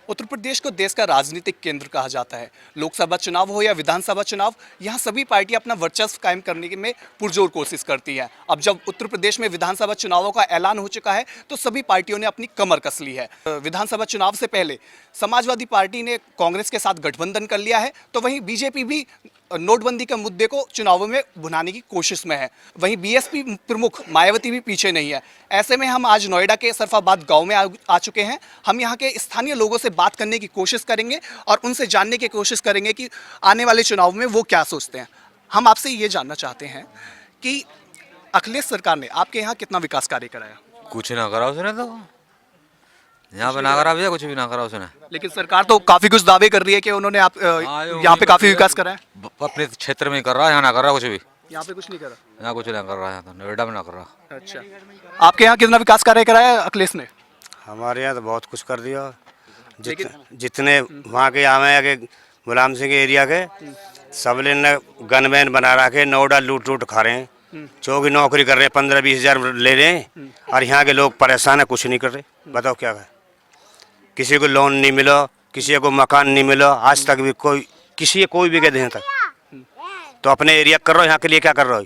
उत्तर प्रदेश को देश का राजनीतिक केंद्र कहा जाता है। लोकसभा चुनाव हो या विधानसभा चुनाव, यहाँ सभी पार्टियां अपना वर्चस्व कायम करने में पुरजोर कोशिश करती हैं। अब जब उत्तर प्रदेश में विधानसभा चुनावों का ऐलान हो चुका है तो सभी पार्टियों ने अपनी कमर कस ली है। विधानसभा चुनाव से पहले समाजवादी पार्टी ने कांग्रेस के साथ गठबंधन कर लिया है, तो वहीं बीजेपी भी नोटबंदी के मुद्दे को चुनावों में भुनाने की कोशिश में है। वहीं बीएसपी प्रमुख मायावती भी पीछे नहीं है। ऐसे में हम आज नोएडा के सरफाबाद गांव में आ चुके हैं। हम यहां के स्थानीय लोगों से बात करने की कोशिश करेंगे और उनसे जानने की कोशिश करेंगे कि आने वाले चुनाव में वो क्या सोचते हैं। हम आपसे ये जानना चाहते हैं कि अखिलेश सरकार ने आपके यहाँ कितना विकास कार्य कराया? कुछ ना करा उसने, तो यहाँ पे ना करा भैया, कुछ भी ना करा उसने। लेकिन सरकार तो काफी कुछ दावे कर रही है कि उन्होंने आप यहाँ पे काफी विकास करा है। अपने क्षेत्र में कर रहा है, यहाँ ना कर रहा कुछ भी। यहाँ पे कुछ नहीं करा? यहाँ कुछ नहीं कर रहा है, तो नोएडा में ना कर रहा। अच्छा, आपके यहाँ कितना विकास कार्य कराया है अखिलेश ने? हमारे यहाँ तो बहुत कुछ कर दिया। जितने वहाँ के आवे के गुलाम सिंह एरिया के सब ने गनमैन बना रखे, नोएडा लूट लूट खा रहे हैं, चौकी नौकरी कर रहे हैं, 15-20 हज़ार ले रहे हैं और यहाँ के लोग परेशान है, कुछ नहीं कर रहे। बताओ क्या है? किसी को लोन नहीं मिला, किसी को मकान नहीं मिला, आज तक भी कोई किसी कोई भी कहते हैं तक। तो अपने एरिया कर रहे हो, यहाँ के लिए क्या कर रहे हो?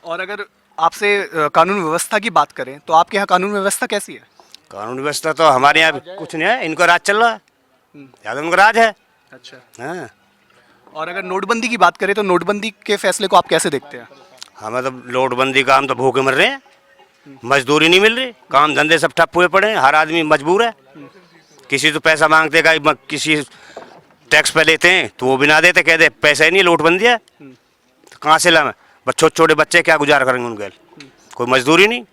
और अगर आपसे कानून व्यवस्था की बात करें तो आपके यहाँ कानून व्यवस्था कैसी है? कानून व्यवस्था तो हमारे यहाँ कुछ नहीं है, इनको राज चल रहा है, ज़्यादा उनका राज है। अच्छा, हाँ। और अगर नोटबंदी की बात करें तो नोटबंदी के फैसले को आप कैसे देखते हैं? हमें तो नोटबंदी का हम तो भूखे मर रहे हैं, मजदूरी नहीं मिल रही, काम धंधे सब ठप हुए पड़े हैं, हर आदमी मजबूर है। किसी तो पैसा मांगते का, किसी टैक्स पे लेते हैं तो वो भी ना देते, कहते पैसा ही नहीं, नोटबंदी है तो कहाँ से लाएं? छोटे छोटे बच्चे क्या गुजारा करेंगे उनके? कोई मजदूरी नहीं।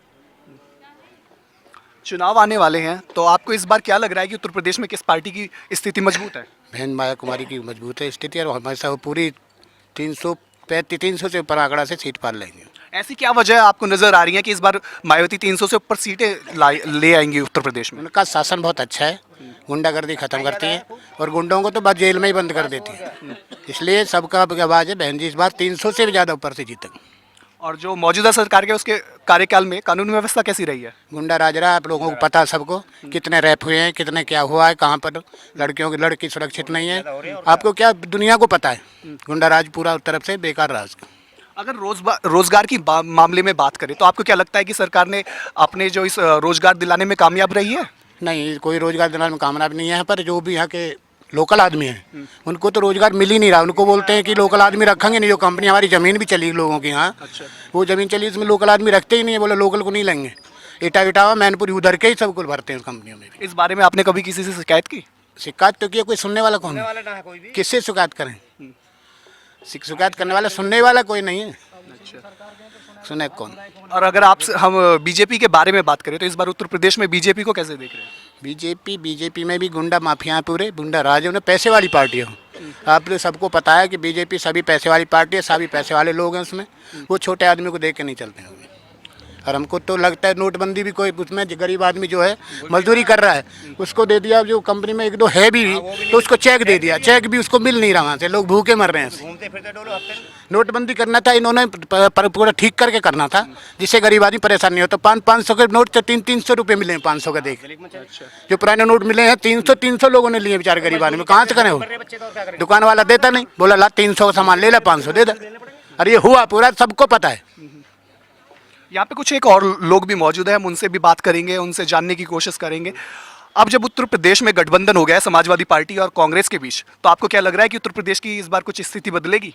चुनाव आने वाले हैं तो आपको इस बार क्या लग रहा है कि उत्तर प्रदेश में किस पार्टी की स्थिति मजबूत है? बहन माया कुमारी की मजबूत है स्थिति और हमेशा वो पूरी 300 से ऊपर आंकड़ा से सीट पार लेंगे। ऐसी क्या वजह आपको नजर आ रही है कि इस बार मायावती 300 से ऊपर सीटें ले आएंगी उत्तर प्रदेश में? उनका शासन बहुत अच्छा है, गुंडागर्दी खत्म करती है और गुंडों को तो बस जेल में ही बंद कर देती है। इसलिए सबका आवाज़ है बहन जी, इस बार 300 से भी ज़्यादा ऊपर से जीतेंगे। और जो मौजूदा सरकार के उसके कार्यकाल में कानून व्यवस्था कैसी रही है? गुंडा राज रहा, आप लोगों को पता है सबको, कितने रैप हुए हैं, कितने क्या हुआ है, कहाँ पर लड़की सुरक्षित नहीं है, आपको क्या दुनिया को पता है। गुंडा राज पूरा तरफ से बेकार रहा उसका। अगर रोजगार की मामले में बात करें तो आपको क्या लगता है कि सरकार ने अपने जो इस रोजगार दिलाने में कामयाब रही है? नहीं, कोई रोजगार दिलाने में कामयाब नहीं है। यहाँ पर जो भी यहाँ के लोकल आदमी हैं उनको तो रोजगार मिल ही नहीं रहा। उनको बोलते हैं कि लोकल आदमी रखेंगे नहीं, जो कंपनी हमारी ज़मीन भी चली लोगों की यहाँ। अच्छा। वो ज़मीन चली, इसमें लोकल आदमी रखते ही नहीं है, बोले लोकल को नहीं लेंगे। इटावा मैनपुरी उधर के ही सब कुछ भरते हैं उस कंपनियों में। इस बारे में आपने कभी किसी से शिकायत की? शिकायत तो किया, कोई सुनने वाला कौन है? किससे शिकायत करें? शिकायत करने वाला सुनने वाला कोई नहीं है। सुने कौन? और अगर हम बीजेपी के बारे में बात करें तो इस बार उत्तर प्रदेश में बीजेपी को कैसे देख रहे हैं? बीजेपी में भी गुंडा माफिया, पूरे गुंडा राज है, उन्हें पैसे वाली पार्टी हो। आप लोग सबको पता है कि बीजेपी सभी पैसे वाली पार्टी है, सभी पैसे वाले लोग हैं उसमें। वो छोटे आदमी को देख के नहीं चलते होंगे। और हमको तो लगता है नोटबंदी भी कोई, उसमें गरीब आदमी जो है मजदूरी कर रहा है उसको दे दिया, जो कंपनी में 1-2 है भी तो उसको चेक दे दिया, चेक भी उसको मिल नहीं रहा, वहाँ से लोग भूखे मर रहे हैं। नोटबंदी करना था इन्होंने पूरा ठीक करके करना था, जिससे गरीब आदमी परेशान नहीं होता। 500 के नोट से 300 रुपये मिले हैं, 500 का देख। जो पुराने नोट मिले हैं 300 लोगों ने लिए, बेचारे गरीब आदमी कहाँ से करें? वो दुकान वाला देता नहीं, बोला ला 300 का सामान ले ला, 500 दे दे। अरे ये हुआ पूरा, सबको पता है। यहाँ पे कुछ एक और लोग भी मौजूद हैं, हम उनसे भी बात करेंगे, उनसे जानने की कोशिश करेंगे। अब जब उत्तर प्रदेश में गठबंधन हो गया है समाजवादी पार्टी और कांग्रेस के बीच, तो आपको क्या लग रहा है कि उत्तर प्रदेश की इस बार कुछ स्थिति बदलेगी?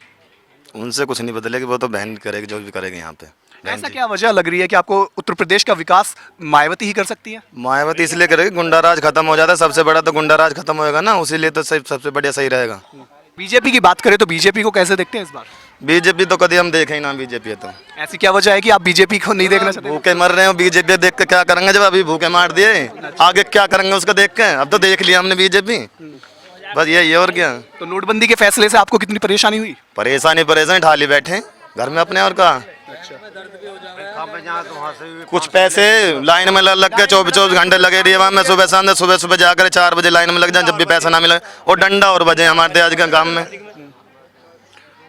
उनसे कुछ नहीं बदलेगी, वो तो बहन करेगी जो भी करेगी यहाँ पे। ऐसा क्या वजह लग रही है कि आपको उत्तर प्रदेश का विकास मायावती ही कर सकती है? मायावती इसलिए करेगी, गुंडा राज खत्म हो जाता है, सबसे बड़ा तो गुंडा राज खत्म होएगा ना, उसीलिए तो सबसे बढ़िया सही रहेगा। बीजेपी की बात करें तो बीजेपी को कैसे देखते हैं इस बार? बीजेपी तो कभी हम देखें ही ना, बीजेपी तो। ऐसी क्या वजह है कि आप बीजेपी को नहीं देखना चाहते? भूखे मर रहे हो, बीजेपी देख के क्या करेंगे? जब अभी भूखे मार दिए, आगे क्या करेंगे उसका देख के? अब तो देख लिया हमने बीजेपी, बस यही और क्या। तो नोटबंदी के फैसले से आपको कितनी परेशानी हुई? परेशानी ढाली बैठे घर में अपने, और कहा कुछ पैसे लाइन में लग के 24 घंटे लगे रहिए वहाँ। मैं सुबह जाकर 4 बजे लाइन में लग जाए, जब भी पैसा ना मिले और डंडा और बजे हमारे आज के काम में।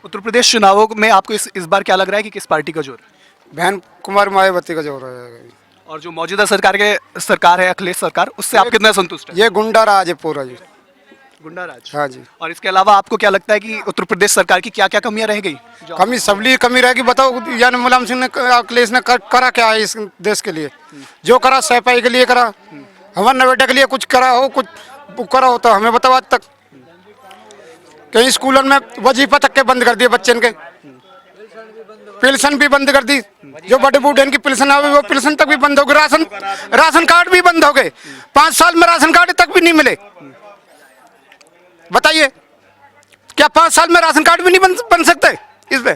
उत्तर प्रदेश चुनावों में आपको इस बार क्या लग रहा है कि किस पार्टी का जोर है? बहन कुमार मायावती का जोर है। और जो मौजूदा सरकार है अखिलेश सरकार, उससे आप कितना संतुष्ट हैं? ये गुंडा राज है पूरा जी। गुंडा राज। हाँ जी। और इसके अलावा आपको क्या लगता है कि उत्तर प्रदेश सरकार की क्या क्या कमियां रह गई? कमी सबली कमी रहेगी। बताओ यानी मुलायम सिंह ने अखिलेश ने करा क्या है इस देश के लिए? जो करा सफाई के लिए करा, हमारे नवेटा के लिए कुछ करा हो, कुछ करा हो तो हमें बताओ आज तक। कई स्कूलों में वजीफा तक के बंद कर दिए बच्चे के, पेंशन भी बंद कर दी। जो बड़े बूढ़े की पेंशन आवे वो पेंशन तक भी बंद हो गई। राशन कार्ड भी बंद हो गए। 5 साल में राशन कार्ड तक भी नहीं मिले। बताइए क्या 5 साल में राशन कार्ड भी नहीं बन सकते? इस पे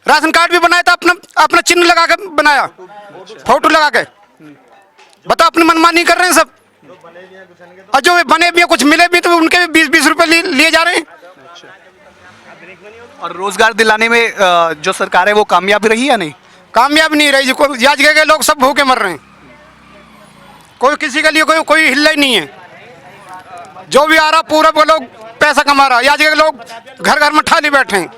राशन कार्ड भी बनाया था, अपना चिन्ह लगा के बनाया, फोटो लगा के। बताओ अपनी मनमानी कर रहे हैं सब। और जो बने भी कुछ मिले भी तो उनके 20-20 रुपए लिए जा रहे हैं। और रोजगार दिलाने में जो सरकार है वो कामयाब रही या नहीं? कामयाब नहीं रही जी। आज के लोग सब भूखे मर रहे हैं। कोई किसी के लिए कोई हिल्ला ही नहीं है। जो भी आ रहा पूरा वो लोग पैसा कमा रहा है। आज के लोग घर घर में ठाली बैठे हैं।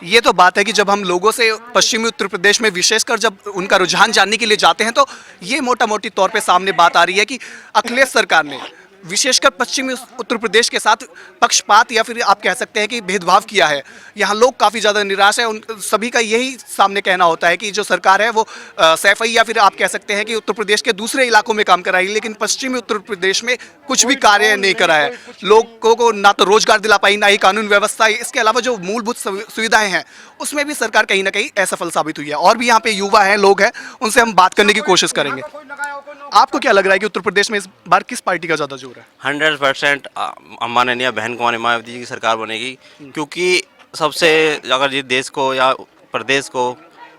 ये तो बात है कि जब हम लोगों से पश्चिमी उत्तर प्रदेश में विशेषकर जब उनका रुझान जानने के लिए जाते हैं तो ये मोटा मोटी तौर पे सामने बात आ रही है कि अखिलेश सरकार ने विशेषकर पश्चिमी उत्तर प्रदेश के साथ पक्षपात या फिर आप कह सकते हैं कि भेदभाव किया है। यहाँ लोग काफ़ी ज़्यादा निराश हैं। उन सभी का यही सामने कहना होता है कि जो सरकार है वो सैफई या फिर आप कह सकते हैं कि उत्तर प्रदेश के दूसरे इलाकों में काम कराई, लेकिन पश्चिमी उत्तर प्रदेश में कुछ भी कार्य नहीं करा है। लोगों को ना तो रोजगार दिला पाई, ना ही कानून व्यवस्था, इसके अलावा जो मूलभूत सुविधाएं हैं उसमें भी सरकार कहीं ना कहीं असफल साबित हुई है। और भी यहाँ पे युवा हैं, लोग हैं, उनसे हम बात करने की कोशिश करेंगे। आपको क्या लग रहा है कि उत्तर प्रदेश में इस बार किस पार्टी का ज़्यादा जोर है? 100% माननीय बहन कुमारी मायावती जी की सरकार बनेगी, क्योंकि सबसे अगर ये देश को या प्रदेश को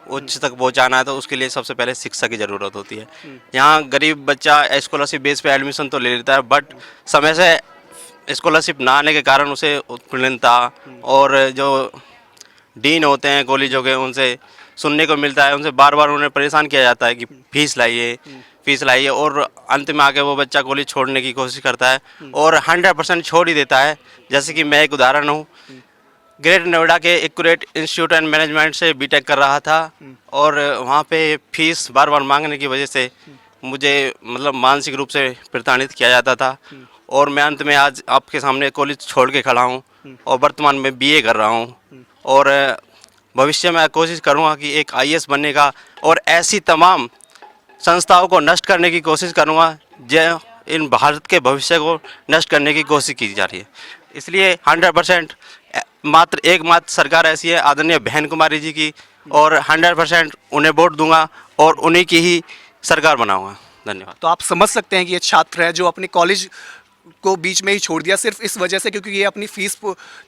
उच्च तक पहुंचाना है तो उसके लिए सबसे पहले शिक्षा की ज़रूरत होती है। यहाँ गरीब बच्चा स्कॉलरशिप बेस पे एडमिशन तो ले लेता है, बट समय से स्कॉलरशिप ना आने के कारण उसे उत्पीड़नता और जो डीन होते हैं कॉलेजों के उनसे सुनने को मिलता है। उनसे बार बार उन्हें परेशान किया जाता है कि फीस लाइए और अंत में आके वो बच्चा कॉलेज छोड़ने की कोशिश करता है और 100% छोड़ ही देता है। जैसे कि मैं एक उदाहरण हूँ, ग्रेटर नोएडा के एक्यूरेट इंस्टीट्यूट एंड मैनेजमेंट से बीटेक कर रहा था और वहाँ पे फीस बार बार मांगने की वजह से मुझे मतलब मानसिक रूप से प्रताड़ित किया जाता था और मैं अंत में आज आपके सामने कॉलेज छोड़ के खड़ा हूँ और वर्तमान में बीए कर रहा हूँ और भविष्य में कोशिश करूँगा कि एक IAS बनने का और ऐसी तमाम संस्थाओं को नष्ट करने की कोशिश करूँगा जो इन भारत के भविष्य को नष्ट करने की कोशिश की जा रही है। इसलिए 100% एकमात्र सरकार ऐसी है आदरणीय बहन कुमारी जी की और 100% उन्हें वोट दूंगा और उन्हीं की ही सरकार बनाऊंगा। धन्यवाद। तो आप समझ सकते हैं कि ये छात्र है जो अपने कॉलेज को बीच में ही छोड़ दिया सिर्फ इस वजह से क्योंकि ये अपनी फीस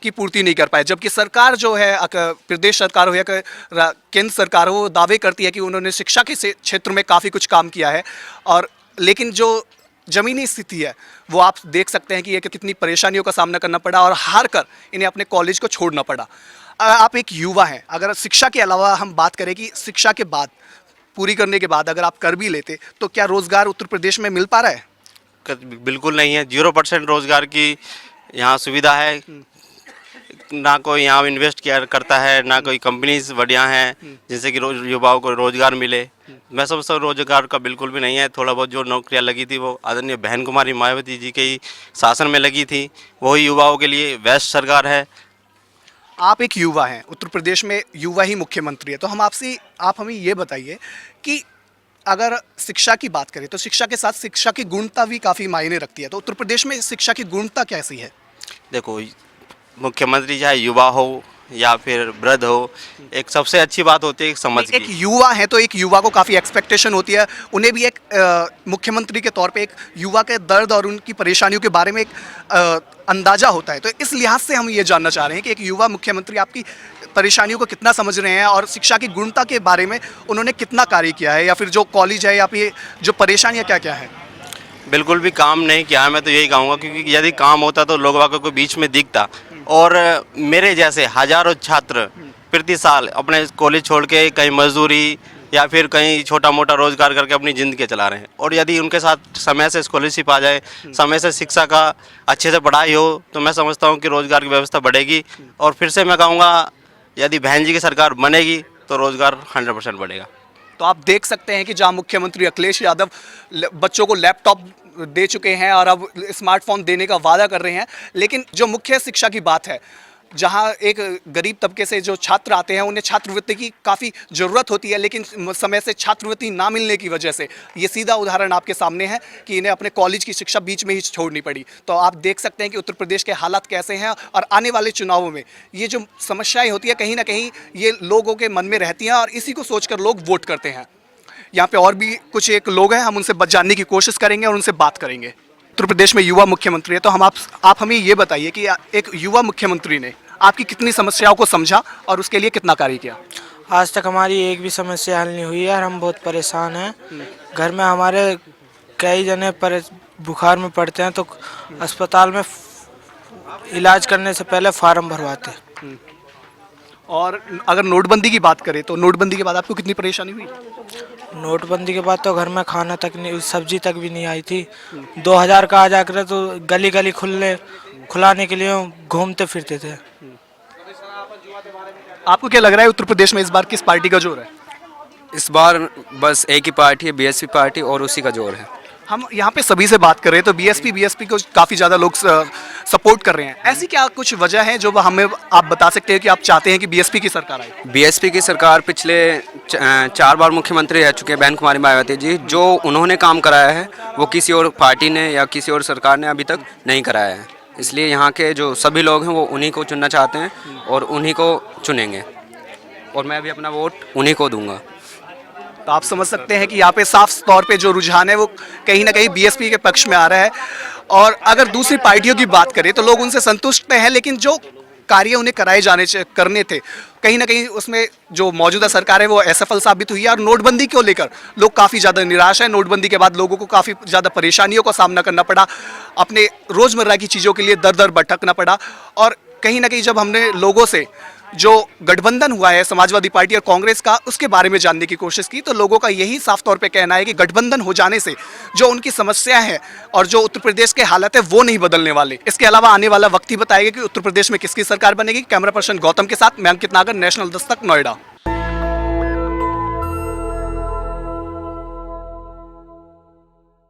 की पूर्ति नहीं कर पाए, जबकि सरकार जो है प्रदेश सरकार हो या केंद्र सरकार हो वो दावे करती है कि उन्होंने शिक्षा के क्षेत्र में काफ़ी कुछ काम किया है। और लेकिन जो ज़मीनी स्थिति है वो आप देख सकते हैं कि ये कितनी परेशानियों का सामना करना पड़ा और हार कर इन्हें अपने कॉलेज को छोड़ना पड़ा। आप एक युवा हैं, अगर शिक्षा के अलावा हम बात करें कि शिक्षा के बाद पूरी करने के बाद अगर आप कर भी लेते तो क्या रोज़गार उत्तर प्रदेश में मिल पा रहा है? बिल्कुल नहीं है। 0% रोजगार की यहाँ सुविधा है। ना कोई यहाँ इन्वेस्ट किया करता है, ना कोई कंपनीज बढ़िया हैं जिससे कि युवाओं को रोजगार मिले। मैं समझता हूँ रोजगार का बिल्कुल भी नहीं है। थोड़ा बहुत जो नौकरियाँ लगी थी वो आदरणीय बहन कुमारी मायावती जी के ही शासन में लगी थी, वही युवाओं के लिए बेस्ट सरकार है। आप एक युवा हैं, उत्तर प्रदेश में युवा ही मुख्यमंत्री है, तो आप हमें ये बताइए कि अगर शिक्षा की बात करें तो शिक्षा के साथ शिक्षा की गुणवत्ता भी काफ़ी मायने रखती है, तो उत्तर प्रदेश में शिक्षा की गुणवत्ता कैसी है? देखो, मुख्यमंत्री चाहे युवा हो या फिर वृद्ध हो, एक सबसे अच्छी बात होती है समझ की। एक युवा है तो एक युवा को काफ़ी एक्सपेक्टेशन होती है, उन्हें भी एक मुख्यमंत्री के तौर पे एक युवा के दर्द और उनकी परेशानियों के बारे में एक अंदाज़ा होता है। तो इस लिहाज से हम ये जानना चाह रहे हैं कि एक युवा मुख्यमंत्री आपकी परेशानियों को कितना समझ रहे हैं और शिक्षा की गुणवत्ता के बारे में उन्होंने कितना कार्य किया है, या फिर जो कॉलेज है या फिर जो परेशानियाँ क्या क्या हैं? बिल्कुल भी काम नहीं किया है, मैं तो यही कहूँगा, क्योंकि यदि काम होता तो लोग वाकों को बीच में दिखता। और मेरे जैसे हजारों छात्र प्रति साल अपने कॉलेज छोड़ के कहीं मजदूरी या फिर कहीं छोटा मोटा रोजगार करके अपनी ज़िंदगी चला रहे हैं, और यदि उनके साथ समय से स्कॉलरशिप आ जाए, समय से शिक्षा का अच्छे से पढ़ाई हो, तो मैं समझता हूँ कि रोज़गार की व्यवस्था बढ़ेगी। और फिर से मैं कहूँगा यदि बहन जी की सरकार बनेगी तो रोज़गार 100% बढ़ेगा। तो आप देख सकते हैं कि जहां मुख्यमंत्री अखिलेश यादव बच्चों को लैपटॉप दे चुके हैं और अब स्मार्टफोन देने का वादा कर रहे हैं, लेकिन जो मुख्य शिक्षा की बात है, जहां एक गरीब तबके से जो छात्र आते हैं उन्हें छात्रवृत्ति की काफ़ी ज़रूरत होती है, लेकिन समय से छात्रवृत्ति ना मिलने की वजह से ये सीधा उदाहरण आपके सामने है कि इन्हें अपने कॉलेज की शिक्षा बीच में ही छोड़नी पड़ी। तो आप देख सकते हैं कि उत्तर प्रदेश के हालात कैसे हैं और आने वाले चुनावों में ये जो समस्याएं होती है कहीं ना कहीं ये लोगों के मन में रहती हैं और इसी को सोचकर लोग वोट करते हैं। यहाँ पे और भी कुछ एक लोग हैं, हम उनसे जानने की कोशिश करेंगे और उनसे बात करेंगे। उत्तर प्रदेश में युवा मुख्यमंत्री है, तो हम आप हमें ये बताइए कि एक युवा मुख्यमंत्री ने आपकी कितनी समस्याओं को समझा और उसके लिए कितना कार्य किया? आज तक हमारी एक भी समस्या हल नहीं हुई है और हम बहुत परेशान हैं। घर में हमारे कई जने बुखार में पड़ते हैं तो अस्पताल में इलाज करने से पहले फार्म भरवाते हैं। और अगर नोटबंदी की बात करें तो नोटबंदी के बाद आपको कितनी परेशानी हुई? नोटबंदी के बाद तो घर में खाना तक नहीं, सब्जी तक भी नहीं आई थी। 2000 का आ जाकर तो गली गली खुलाने के लिए घूमते फिरते थे। आपको क्या लग रहा है उत्तर प्रदेश में इस बार किस पार्टी का जोर है? इस बार बस एक ही पार्टी है, बीएसपी पार्टी, और उसी का जोर है। हम यहाँ पे सभी से बात कर रहे हैं तो बीएसपी को काफ़ी ज़्यादा लोग सपोर्ट कर रहे हैं। ऐसी क्या कुछ वजह है जो हमें आप बता सकते हैं कि आप चाहते हैं कि बीएसपी की सरकार आए? बीएसपी की सरकार पिछले 4 बार मुख्यमंत्री रह चुके हैं बहन कुमारी मायावती जी। जो उन्होंने काम कराया है वो किसी और पार्टी ने या किसी और सरकार ने अभी तक नहीं कराया है, इसलिए यहाँ के जो सभी लोग हैं वो उन्हीं को चुनना चाहते हैं और उन्हीं को चुनेंगे, और मैं भी अपना वोट उन्हीं को दूंगा। तो आप समझ सकते हैं कि यहाँ पे साफ तौर पे जो रुझान है वो कहीं ना कहीं बीएसपी के पक्ष में आ रहा है। और अगर दूसरी पार्टियों की बात करें तो लोग उनसे संतुष्ट हैं, लेकिन जो कार्य उन्हें करने थे कहीं ना कहीं उसमें जो मौजूदा सरकार है वो असफल साबित हुई है। और नोटबंदी को लेकर लोग काफ़ी ज़्यादा निराश हैं। नोटबंदी के बाद लोगों को काफ़ी ज़्यादा परेशानियों का सामना करना पड़ा, अपने रोज़मर्रा की चीज़ों के लिए दर दर भटकना पड़ा। और कहीं ना कहीं जब हमने लोगों से जो गठबंधन हुआ है समाजवादी पार्टी और कांग्रेस का उसके बारे में जानने की कोशिश की, तो लोगों का यही साफ तौर पे कहना है कि गठबंधन हो जाने से जो उनकी समस्या है और जो उत्तर प्रदेश के हालात है वो नहीं बदलने वाले। इसके अलावा आने वाला वक्त ही बताएगा कि उत्तर प्रदेश में किसकी सरकार बनेगी। कैमरा पर्सन गौतम के साथ मैं अंकित नागर, नेशनल दस्तक, नोएडा।